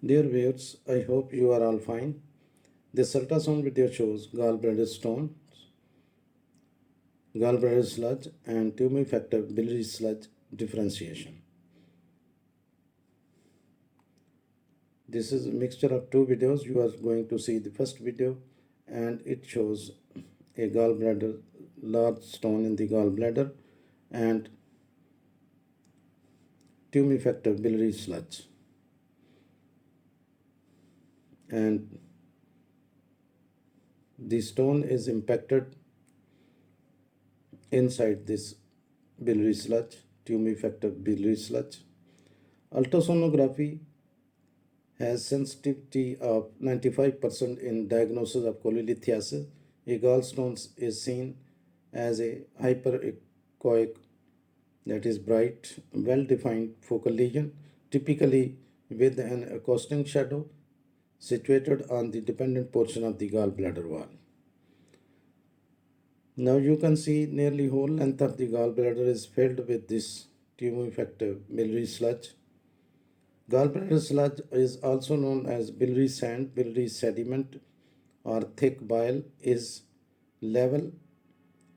Dear viewers, I hope you are all fine. This ultrasound video shows gallbladder stone, gallbladder sludge, and tumor factor biliary sludge differentiation. This is a mixture of two videos. You are going to see the first video, and it shows a gallbladder, large stone in the gallbladder, and tumor factor biliary sludge. And the stone is impacted inside this biliary sludge, tumor factor biliary sludge. Ultrasonography has sensitivity of 95% in diagnosis of cholelithiasis. A gallstone is seen as a hyperechoic, that is bright, well-defined focal lesion, typically with an accosting shadow situated on the dependent portion of the gallbladder wall. Now you can see nearly whole length of the gallbladder is filled with this tumor factor biliary sludge. Gallbladder sludge is also known as biliary sand. Biliary sediment or thick bile is level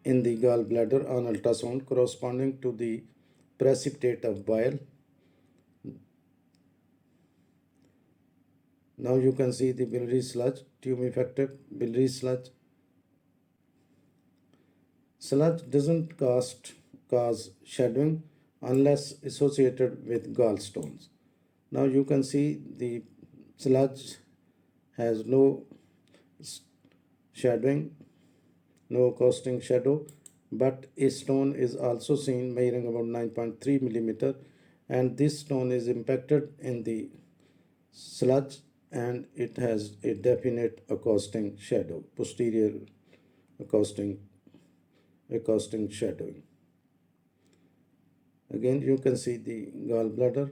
in the gallbladder on ultrasound corresponding to the precipitate of bile. Now you can see the biliary sludge, tumor factor biliary sludge. Sludge doesn't cause shadowing unless associated with gallstones. Now you can see the sludge has no shadowing, no casting shadow, but a stone is also seen measuring about 9.3 millimeter, and this stone is impacted in the sludge and it has a definite accosting shadow, posterior accosting shadowing. Again you can see the gallbladder.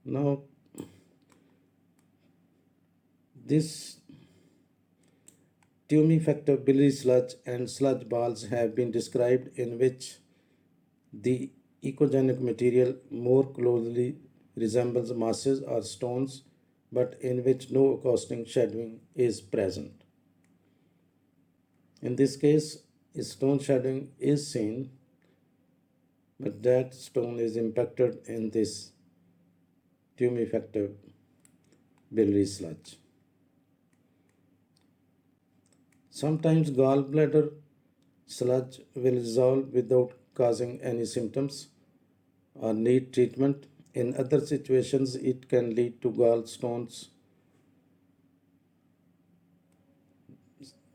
Now this tumor factor biliary sludge and sludge balls have been described in which the echogenic material more closely resembles masses or stones, but in which no accosting shadowing is present. In this case, a stone shadowing is seen, but that stone is impacted in this tumor factor biliary sludge. Sometimes gallbladder sludge will resolve without causing any symptoms or need treatment. In other situations, it can lead to gallstones,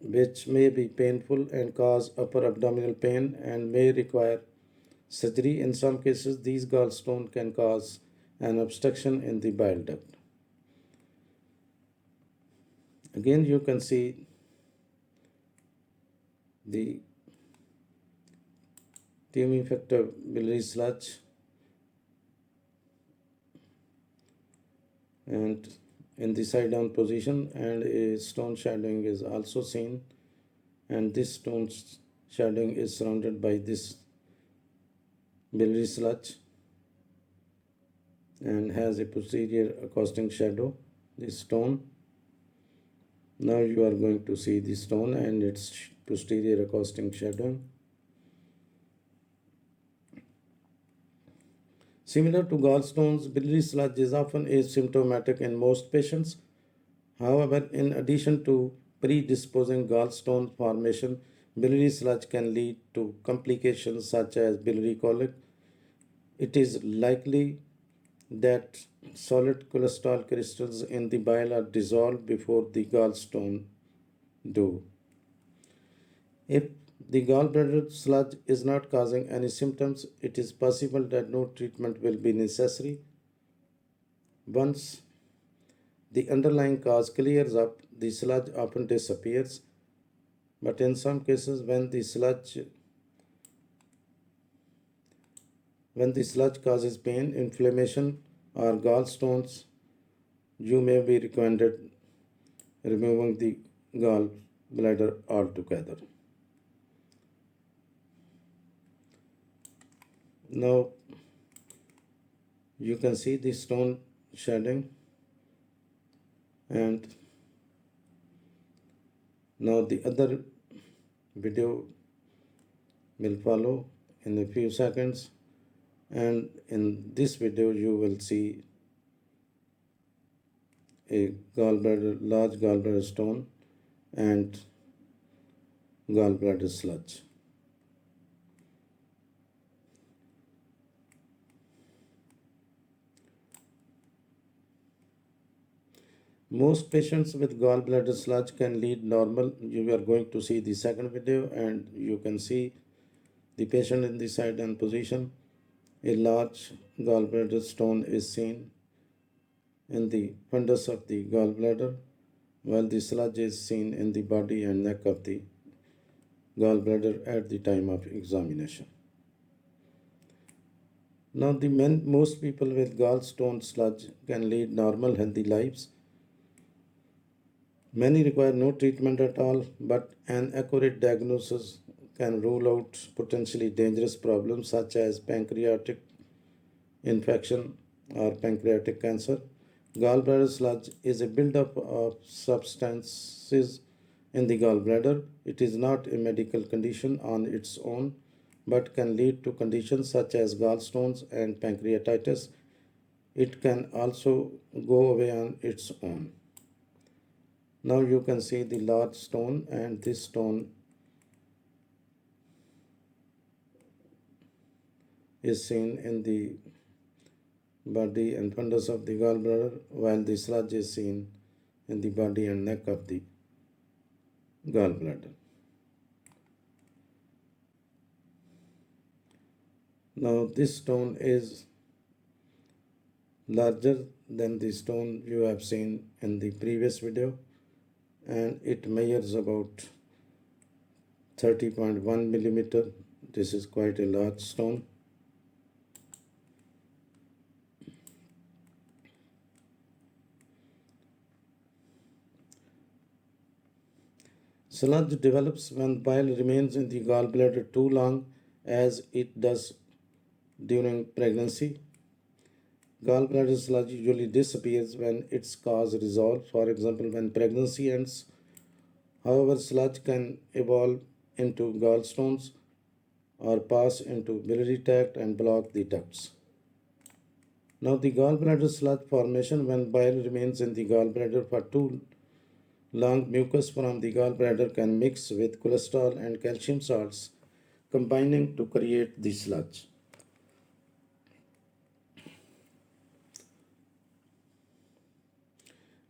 which may be painful and cause upper abdominal pain and may require surgery. In some cases, these gallstones can cause an obstruction in the bile duct. Again, you can see the tumor factor biliary sludge, and in the side down position, and a stone shadowing is also seen, and this stone shadowing is surrounded by this biliary sludge and has a posterior accosting shadow, this stone. Now you are going to see the stone and its posterior accosting shadowing. Similar to gallstones, biliary sludge is often asymptomatic in most patients. However, in addition to predisposing gallstone formation, biliary sludge can lead to complications such as biliary colic. It is likely that solid cholesterol crystals in the bile are dissolved before the gallstone do. If the gallbladder sludge is not causing any symptoms, it is possible that no treatment will be necessary. Once the underlying cause clears up, the sludge often disappears. But in some cases, when the sludge causes pain, inflammation, or gallstones, you may be recommended removing the gallbladder altogether. Now you can see the stone shedding, and now the other video will follow in a few seconds, and in this video you will see a large gallbladder stone and gallbladder sludge. Most patients with gallbladder sludge can lead normal. You are going to see the second video, and you can see the patient in the side and position. A large gallbladder stone is seen in the fundus of the gallbladder, while the sludge is seen in the body and neck of the gallbladder at the time of examination. Now, most people with gallstone sludge can lead normal, healthy lives. Many require no treatment at all, but an accurate diagnosis can rule out potentially dangerous problems such as pancreatic infection or pancreatic cancer. Gallbladder sludge is a buildup of substances in the gallbladder. It is not a medical condition on its own, but can lead to conditions such as gallstones and pancreatitis. It can also go away on its own. Now you can see the large stone, and this stone is seen in the body and fundus of the gallbladder, while the sludge is seen in the body and neck of the gallbladder. Now this stone is larger than the stone you have seen in the previous video, and it measures about 30.1 millimeter. This is quite a large stone. Sludge develops when bile remains in the gallbladder too long, as it does during pregnancy. Gallbladder sludge usually disappears when its cause resolves, for example, when pregnancy ends. However, sludge can evolve into gallstones or pass into biliary tract and block the ducts. Now, the gallbladder sludge formation when bile remains in the gallbladder for too long, mucus from the gallbladder can mix with cholesterol and calcium salts, combining to create the sludge.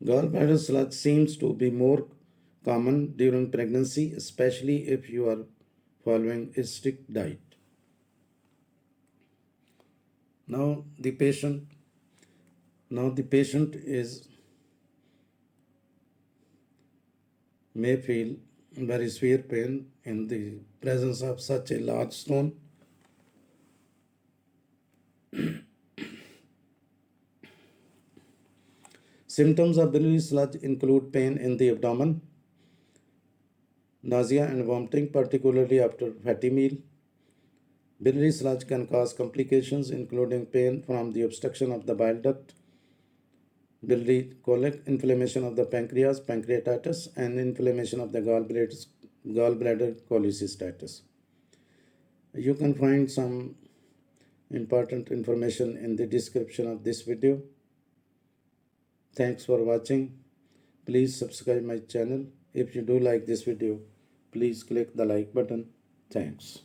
Gallbladder sludge seems to be more common during pregnancy, especially if you are following a strict diet. Now the patient is may feel very severe pain in the presence of such a large stone. Symptoms of biliary sludge include pain in the abdomen, nausea and vomiting, particularly after fatty meal. Biliary sludge can cause complications including pain from the obstruction of the bile duct, biliary colic, inflammation of the pancreas, pancreatitis, and inflammation of the gallbladder cholecystitis. You can find some important information in the description of this video. Thanks for watching. Please subscribe my channel. If you do like this video, please click the like button. Thanks.